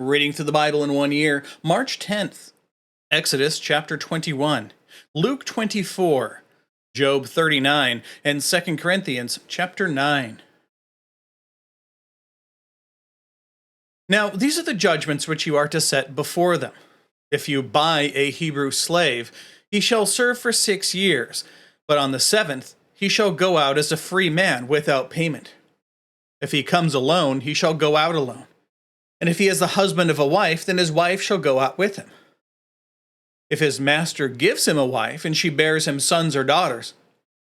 Reading through the Bible in 1 year, March 10th, Exodus chapter 21, Luke 24, Job 39, and 2 Corinthians chapter 9. Now, these are the judgments which you are to set before them. If you buy a Hebrew slave, he shall serve for 6 years, but on the seventh he shall go out as a free man without payment. If he comes alone, he shall go out alone. And if he is the husband of a wife, then his wife shall go out with him. If his master gives him a wife, and she bears him sons or daughters,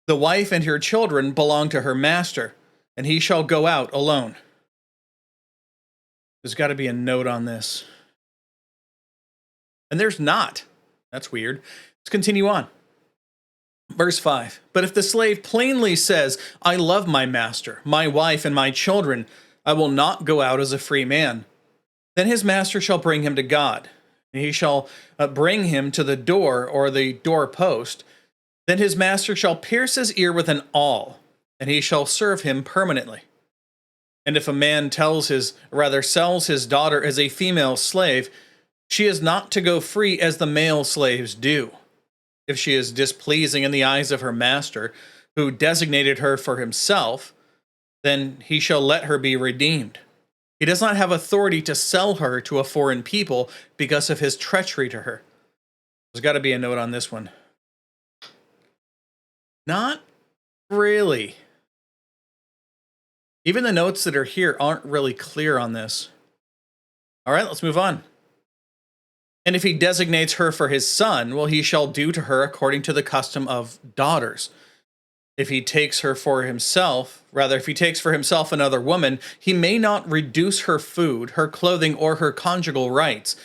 the wife and her children belong to her master, and he shall go out alone. There's got to be a note on this. And there's not. That's weird. Let's continue on. Verse 5. But if the slave plainly says, I love my master, my wife, and my children, I will not go out as a free man, then his master shall bring him to God, and he shall bring him to the door or the doorpost. Then his master shall pierce his ear with an awl, and he shall serve him permanently. And if a man sells his daughter as a female slave, she is not to go free as the male slaves do. If she is displeasing in the eyes of her master, who designated her for himself, then he shall let her be redeemed. He does not have authority to sell her to a foreign people because of his treachery to her. There's got to be a note on this one. Not really. Even the notes that are here aren't really clear on this. All right, let's move on. And if he designates her for his son, well, he shall do to her according to the custom of daughters. If he takes for himself another woman, he may not reduce her food, her clothing, or her conjugal rights.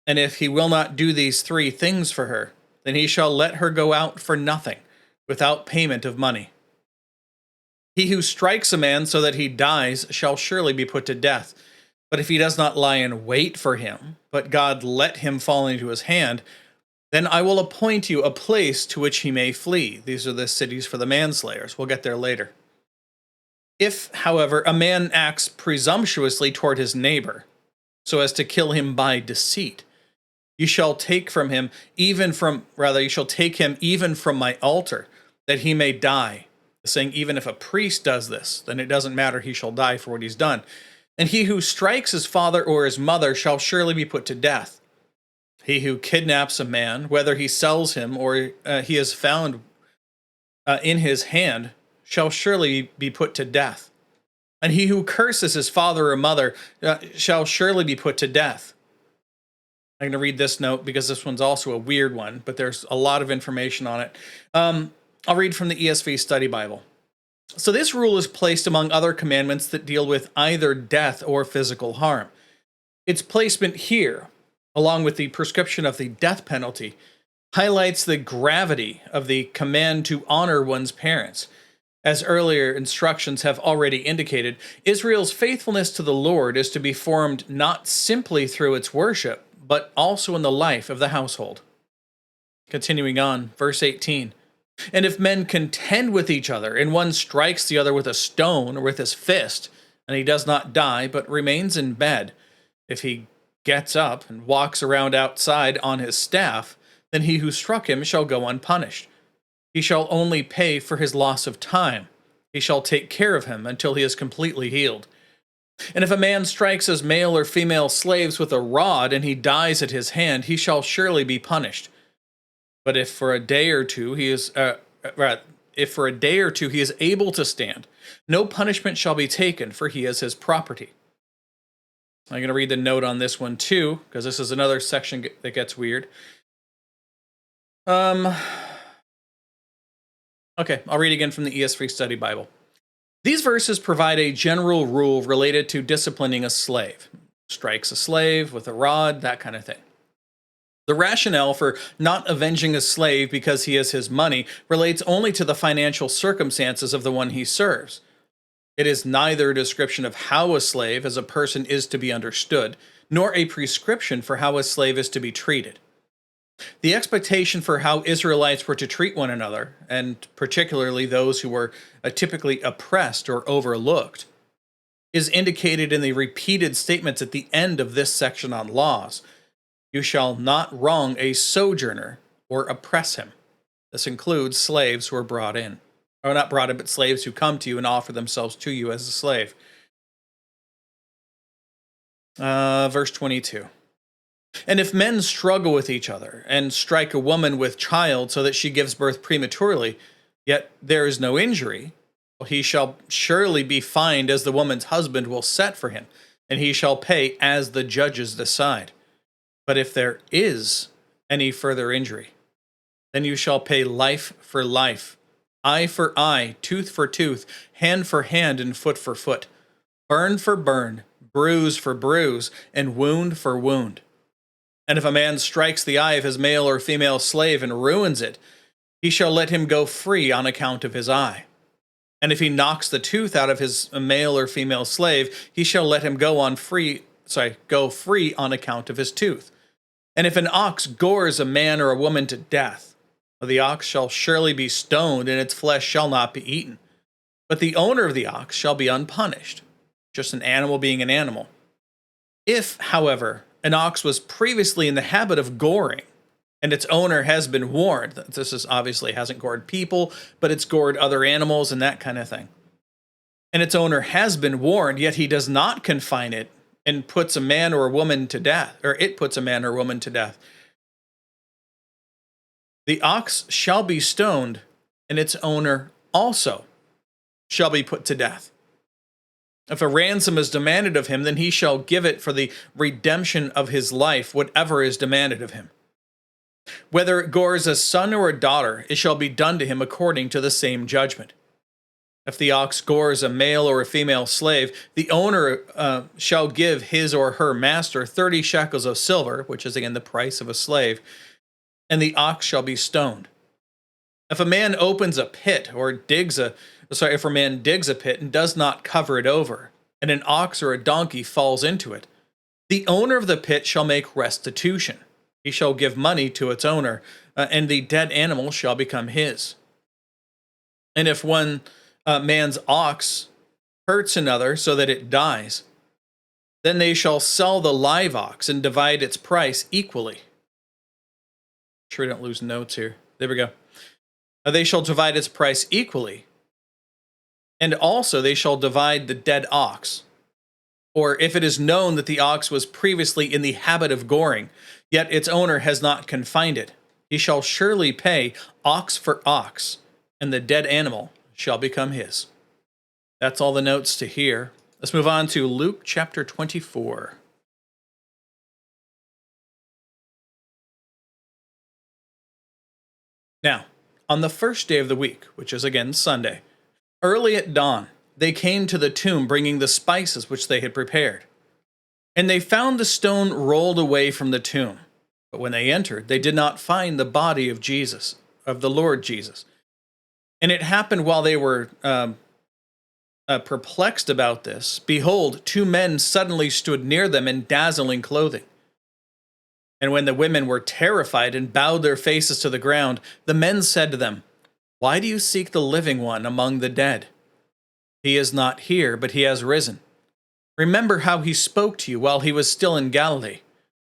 And if he will not do these three things for her, then he shall let her go out for nothing, without payment of money. He who strikes a man so that he dies shall surely be put to death. But if he does not lie in wait for him, but God let him fall into his hand, then I will appoint you a place to which he may flee. These are the cities for the manslayers. We'll get there later. If, however, a man acts presumptuously toward his neighbor, so as to kill him by deceit, you shall take him even from my altar, that he may die. Saying, even if a priest does this, then it doesn't matter, he shall die for what he's done. And he who strikes his father or his mother shall surely be put to death. He who kidnaps a man, whether he sells him or he is found in his hand, shall surely be put to death. And he who curses his father or mother shall surely be put to death. I'm going to read this note because this one's also a weird one, but there's a lot of information on it. I'll read from the ESV Study Bible. So this rule is placed among other commandments that deal with either death or physical harm. Its placement here, along with the prescription of the death penalty, highlights the gravity of the command to honor one's parents. As earlier instructions have already indicated, Israel's faithfulness to the Lord is to be formed not simply through its worship, but also in the life of the household. Continuing on, verse 18. And if men contend with each other, and one strikes the other with a stone or with his fist, and he does not die, but remains in bed, if he gets up and walks around outside on his staff, then he who struck him shall go unpunished. He shall only pay for his loss of time. He shall take care of him until he is completely healed. And if a man strikes his male or female slaves with a rod, and he dies at his hand, he shall surely be punished. But if for a day or two he is able to stand, no punishment shall be taken, for he is his property. I'm going to read the note on this one too, because this is another section that gets weird. Okay, I'll read again from the ESV Study Bible. These verses provide a general rule related to disciplining a slave. Strikes a slave with a rod, that kind of thing. The rationale for not avenging a slave because he has his money relates only to the financial circumstances of the one he serves. It is neither a description of how a slave as a person is to be understood, nor a prescription for how a slave is to be treated. The expectation for how Israelites were to treat one another, and particularly those who were typically oppressed or overlooked, is indicated in the repeated statements at the end of this section on laws. You shall not wrong a sojourner or oppress him. This includes slaves who are brought in. Or not brought in, but slaves who come to you and offer themselves to you as a slave. Verse 22. And if men struggle with each other and strike a woman with child so that she gives birth prematurely, yet there is no injury, he shall surely be fined as the woman's husband will set for him, and he shall pay as the judges decide. But if there is any further injury, then you shall pay life for life, eye for eye, tooth for tooth, hand for hand, and foot for foot, burn for burn, bruise for bruise, and wound for wound. And if a man strikes the eye of his male or female slave and ruins it, he shall let him go free on account of his eye. And if he knocks the tooth out of his male or female slave, he shall let him go free on account of his tooth. And if an ox gores a man or a woman to death, the ox shall surely be stoned, and its flesh shall not be eaten. But the owner of the ox shall be unpunished, just an animal being an animal. If, however, an ox was previously in the habit of goring, and its owner has been warned, this is obviously hasn't gored people, but it's gored other animals and that kind of thing. And its owner has been warned, yet he does not confine it and puts a man or a woman to death, or it puts a man or woman to death. The ox shall be stoned, and its owner also shall be put to death. If a ransom is demanded of him, then he shall give it for the redemption of his life, whatever is demanded of him. Whether it gores a son or a daughter, it shall be done to him according to the same judgment. If the ox gores a male or a female slave, the owner shall give his or her master 30 shekels of silver, which is again the price of a slave, and the ox shall be stoned. If a man opens a pit or if a man digs a pit and does not cover it over, and an ox or a donkey falls into it, the owner of the pit shall make restitution. He shall give money to its owner, and the dead animal shall become his. And if one man's ox hurts another so that it dies, then they shall sell the live ox and divide its price equally. Sure, I don't lose notes here. There we go. They shall divide its price equally, and also they shall divide the dead ox. Or if it is known that the ox was previously in the habit of goring, yet its owner has not confined it, he shall surely pay ox for ox, and the dead animal shall become his. That's all the notes to here. Let's move on to Luke chapter 24. Now, on the first day of the week, which is again Sunday, early at dawn, they came to the tomb bringing the spices which they had prepared. And they found the stone rolled away from the tomb. But when they entered, they did not find the body of Jesus, of the Lord Jesus. And it happened while they were perplexed about this, behold, 2 men suddenly stood near them in dazzling clothing. And when the women were terrified and bowed their faces to the ground, the men said to them, "Why do you seek the living one among the dead? He is not here, but he has risen. Remember how he spoke to you while he was still in Galilee,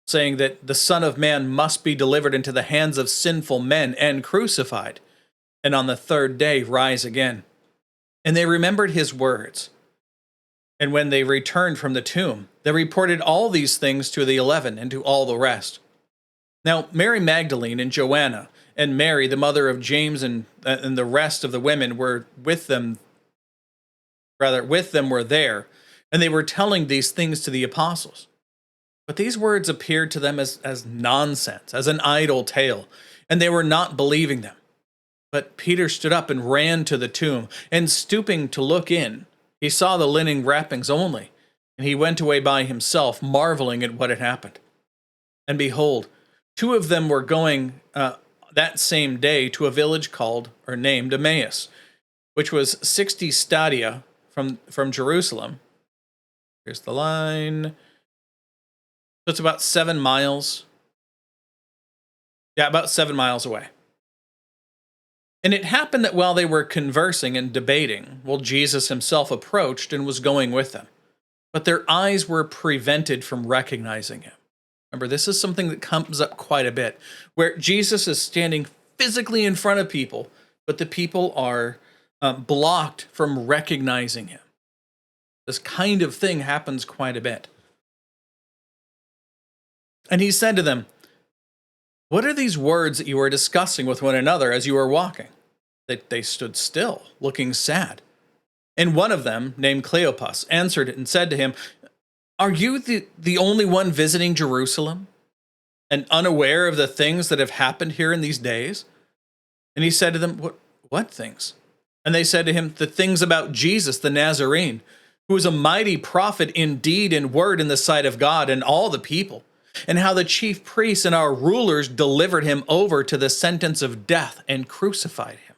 saying that the Son of Man must be delivered into the hands of sinful men and crucified, and on the 3rd day rise again." And they remembered his words. And when they returned from the tomb, they reported all these things to the 11 and to all the rest. Now Mary Magdalene and Joanna and Mary, the mother of James, and the rest of the women were with them were there, and they were telling these things to the apostles. But these words appeared to them as nonsense, as an idle tale, and they were not believing them. But Peter stood up and ran to the tomb, and stooping to look in, he saw the linen wrappings only, and he went away by himself, marveling at what had happened. And behold, 2 of them were going that same day to a village named Emmaus, which was 60 stadia from Jerusalem. Here's the line. So it's about 7 miles. Yeah, about 7 miles away. And it happened that while they were conversing and debating, Jesus himself approached and was going with them. but their eyes were prevented from recognizing him. Remember, this is something that comes up quite a bit, where Jesus is standing physically in front of people, but the people are blocked from recognizing him. This kind of thing happens quite a bit. And he said to them, "What are these words that you are discussing with one another as you are walking?" They stood still, looking sad. And one of them, named Cleopas, answered and said to him, "Are you the only one visiting Jerusalem and unaware of the things that have happened here in these days?" And he said to them, What things?" And they said to him, "The things about Jesus the Nazarene, who was a mighty prophet in deed and word in the sight of God and all the people, and how the chief priests and our rulers delivered him over to the sentence of death and crucified him.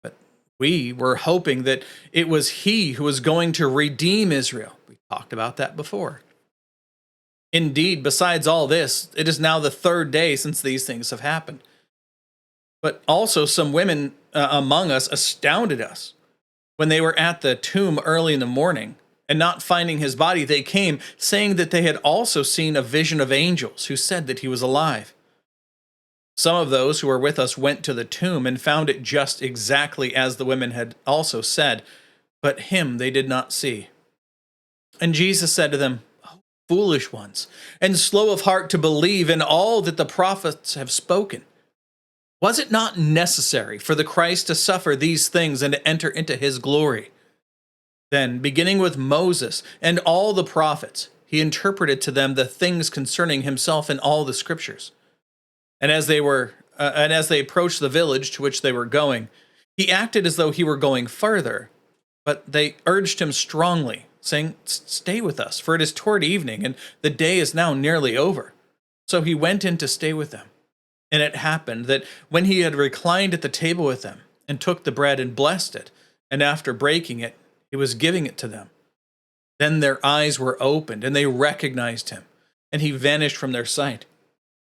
But we were hoping that it was he who was going to redeem Israel." We talked about that before. "Indeed, besides all this, it is now the third day since these things have happened. But also some women among us astounded us. When they were at the tomb early in the morning, and not finding his body, they came, saying that they had also seen a vision of angels who said that he was alive. Some of those who were with us went to the tomb and found it just exactly as the women had also said, but him they did not see." And Jesus said to them, "Oh, foolish ones, and slow of heart to believe in all that the prophets have spoken. Was it not necessary for the Christ to suffer these things and to enter into his glory?" Then, beginning with Moses and all the prophets, he interpreted to them the things concerning himself in all the scriptures. And as they approached the village to which they were going, he acted as though he were going further, but they urged him strongly, saying, "Stay with us, for it is toward evening, and the day is now nearly over." So he went in to stay with them. And it happened that when he had reclined at the table with them, and took the bread and blessed it, and after breaking it, he was giving it to them. Then their eyes were opened, and they recognized him, and he vanished from their sight.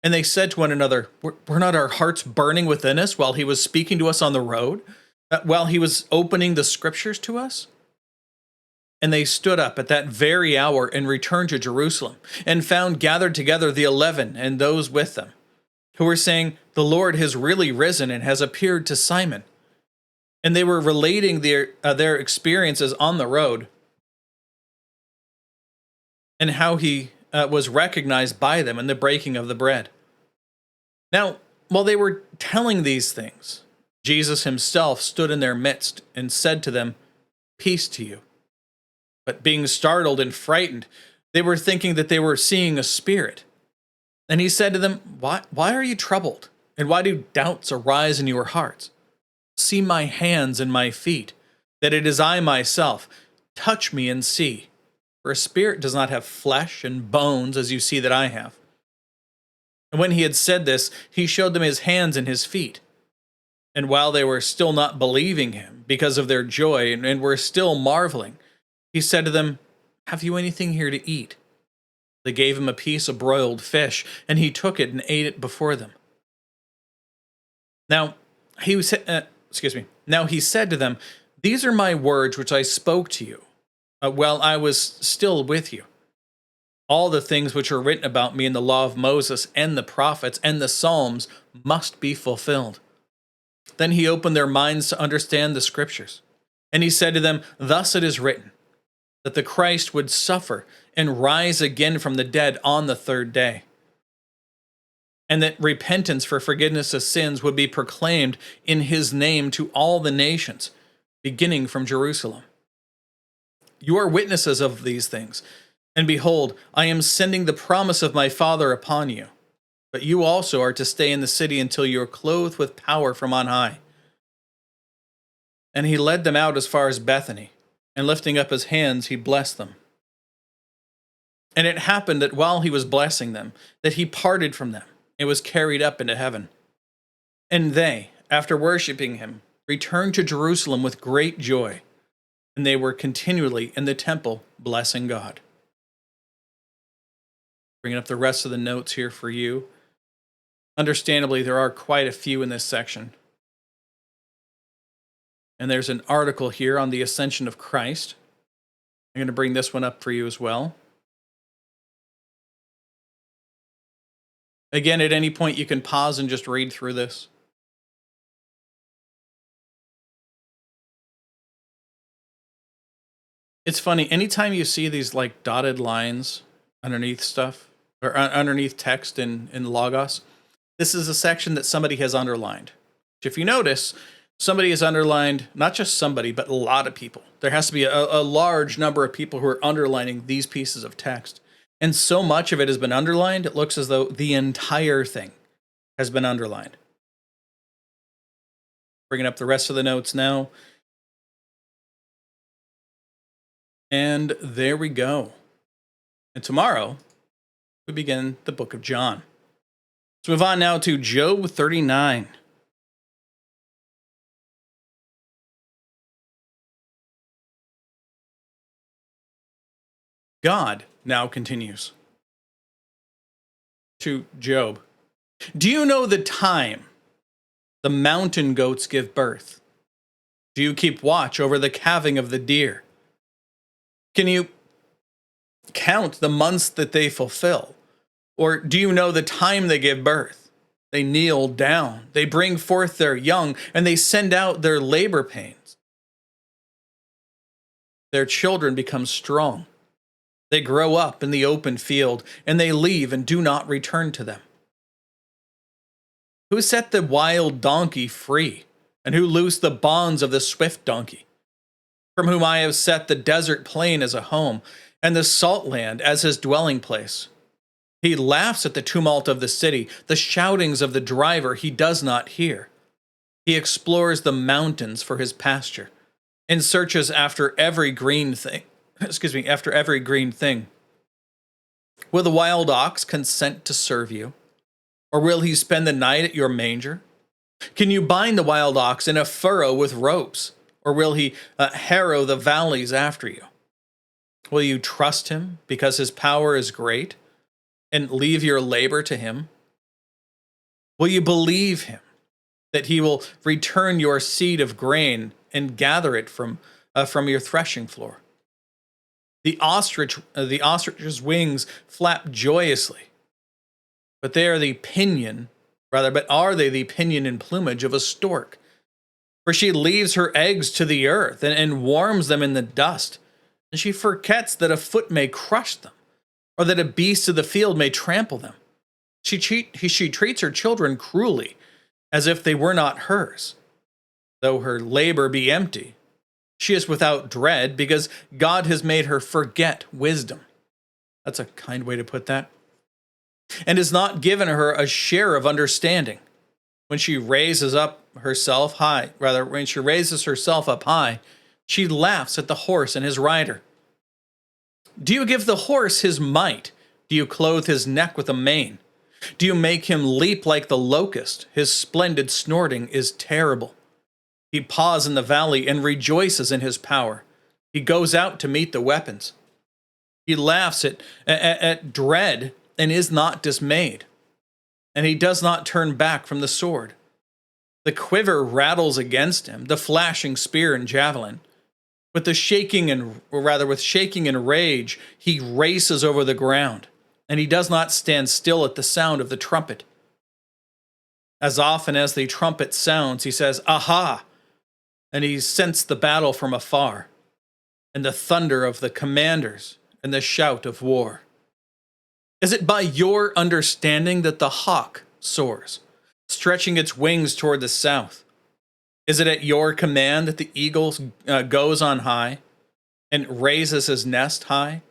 And they said to one another, "Were not our hearts burning within us while he was speaking to us on the road, while he was opening the scriptures to us?" And they stood up at that very hour and returned to Jerusalem, and found gathered together the 11 and those with them, who were saying, "The Lord has really risen and has appeared to Simon." And they were relating their experiences on the road, and how he was recognized by them in the breaking of the bread. Now, while they were telling these things, Jesus himself stood in their midst and said to them, "Peace to you." But being startled and frightened, they were thinking that they were seeing a spirit. And he said to them, Why are you troubled? And why do doubts arise in your hearts? See my hands and my feet, that it is I myself. Touch me and see. For a spirit does not have flesh and bones as you see that I have. And when he had said this, he showed them his hands and his feet. And while they were still not believing him because of their joy and were still marveling, he said to them, "Have you anything here to eat?" They gave him a piece of broiled fish, and he took it and ate it before them. Now he said to them, "These are my words which I spoke to you while I was still with you. All the things which are written about me in the law of Moses and the prophets and the Psalms must be fulfilled." Then he opened their minds to understand the scriptures. And he said to them, "Thus it is written, that the Christ would suffer and rise again from the dead on the third day, and that repentance for forgiveness of sins would be proclaimed in his name to all the nations, beginning from Jerusalem. You are witnesses of these things, and behold, I am sending the promise of my Father upon you. But you also are to stay in the city until you are clothed with power from on high." And he led them out as far as Bethany, and lifting up his hands, he blessed them. And it happened that while he was blessing them, that he parted from them and was carried up into heaven. And they, after worshiping him, returned to Jerusalem with great joy, and they were continually in the temple blessing God. Bringing up the rest of the notes here for you. Understandably, there are quite a few in this section. And there's an article here on the ascension of Christ. I'm going to bring this one up for you as well. Again, at any point, you can pause and just read through this. It's funny, anytime you see these like dotted lines underneath stuff or underneath text in Logos, this is a section that somebody has underlined. If you notice, somebody has underlined, not just somebody, but a lot of people. There has to be a large number of people who are underlining these pieces of text. And so much of it has been underlined, it looks as though the entire thing has been underlined. Bringing up the rest of the notes now. And there we go. And tomorrow, we begin the book of John. Let's move on now to Job 39. God now continues to Job. Do you know the time the mountain goats give birth? Do you keep watch over the calving of the deer? Can you count the months that they fulfill? Or do you know the time they give birth? They kneel down, they bring forth their young, and they send out their labor pains. Their children become strong. They grow up in the open field, and they leave and do not return to them. Who set the wild donkey free, and who loosed the bonds of the swift donkey? From whom I have set the desert plain as a home, and the salt land as his dwelling place. He laughs at the tumult of the city, the shoutings of the driver he does not hear. He explores the mountains for his pasture, and searches after every green thing. After every green thing. Will the wild ox consent to serve you? Or will he spend the night at your manger? Can you bind the wild ox in a furrow with ropes? Or will he harrow the valleys after you? Will you trust him because his power is great, and leave your labor to him? Will you believe him that he will return your seed of grain and gather it from your threshing floor? The ostrich's wings flap joyously, but are they the pinion and plumage of a stork? For she leaves her eggs to the earth and warms them in the dust, and she forgets that a foot may crush them, or that a beast of the field may trample them. She treats her children cruelly, as if they were not hers. Though her labor be empty, she is without dread, because God has made her forget wisdom. That's a kind way to put that. And has not given her a share of understanding. When she raises herself up high, she laughs at the horse and his rider. Do you give the horse his might? Do you clothe his neck with a mane? Do you make him leap like the locust? His splendid snorting is terrible. He paws in the valley and rejoices in his power. He goes out to meet the weapons. He laughs at dread and is not dismayed. And he does not turn back from the sword. The quiver rattles against him, the flashing spear and javelin. With shaking and rage, he races over the ground, and he does not stand still at the sound of the trumpet. As often as the trumpet sounds, he says, "Aha!" And he scents the battle from afar, and the thunder of the commanders, and the shout of war. Is it by your understanding that the hawk soars, stretching its wings toward the south? Is it at your command that the eagle goes on high and raises his nest high?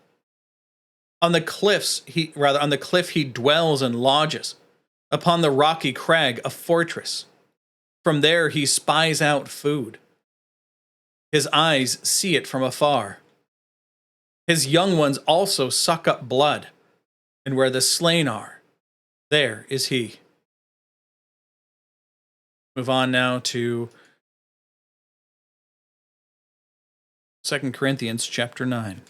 On the cliff he dwells and lodges, upon the rocky crag a fortress. From there he spies out food. His eyes see it from afar. His young ones also suck up blood, and where the slain are, there is he. Move on now to 2 Corinthians chapter 9.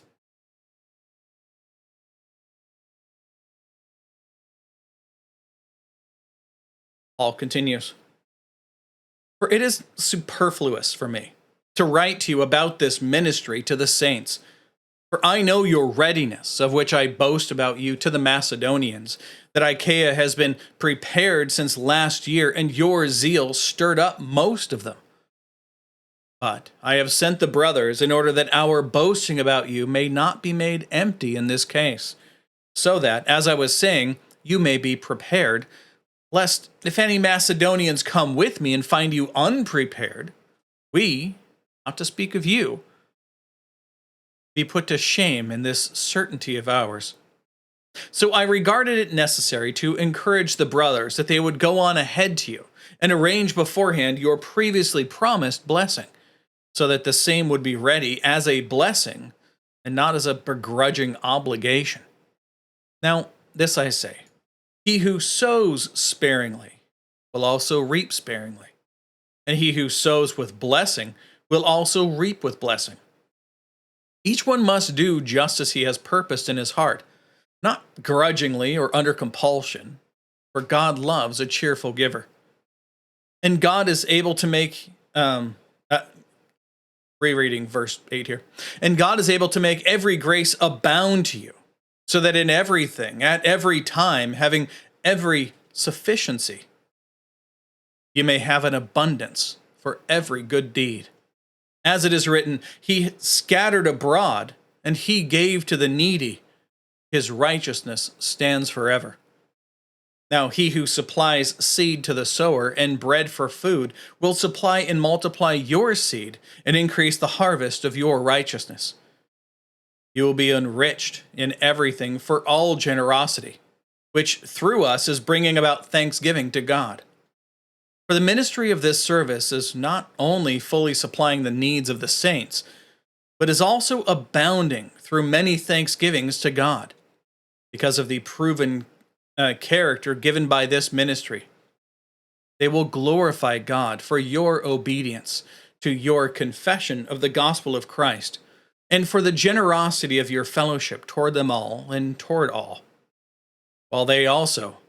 Paul continues, "For it is superfluous for me to write to you about this ministry to the saints, For I know your readiness, of which I boast about you to the Macedonians, that Achaia has been prepared since last year, and your zeal stirred up most of them. But I have sent the brothers in order that our boasting about you may not be made empty in this case, so that, as I was saying, you may be prepared, lest if any Macedonians come with me and find you unprepared, we, not to speak of you, be put to shame in this certainty of ours. So I regarded it necessary to encourage the brothers that they would go on ahead to you and arrange beforehand your previously promised blessing, so that the same would be ready as a blessing and not as a begrudging obligation. Now, this I say, he who sows sparingly will also reap sparingly, and he who sows with blessing will also reap with blessing. Each one must do just as he has purposed in his heart, not grudgingly or under compulsion, for God loves a cheerful giver. And God is able to make, rereading verse 8 here, and God is able to make every grace abound to you, so that in everything, at every time, having every sufficiency, you may have an abundance for every good deed. As it is written, he scattered abroad, and he gave to the needy. His righteousness stands forever. Now he who supplies seed to the sower and bread for food will supply and multiply your seed and increase the harvest of your righteousness. You will be enriched in everything for all generosity, which through us is bringing about thanksgiving to God. For the ministry of this service is not only fully supplying the needs of the saints, but is also abounding through many thanksgivings to God, because of the proven character given by this ministry. They will glorify God for your obedience to your confession of the gospel of Christ, and for the generosity of your fellowship toward them all and toward all, while they also,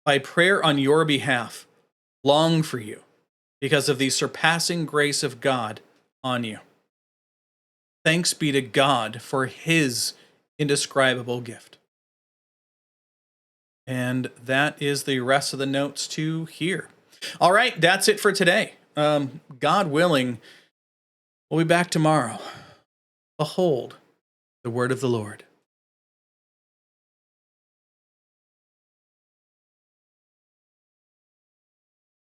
by prayer on your behalf, long for you because of the surpassing grace of God on you. Thanks be to God for his indescribable gift. And that is the rest of the notes to here. All right, that's it for today. God willing, we'll be back tomorrow. Behold the word of the Lord.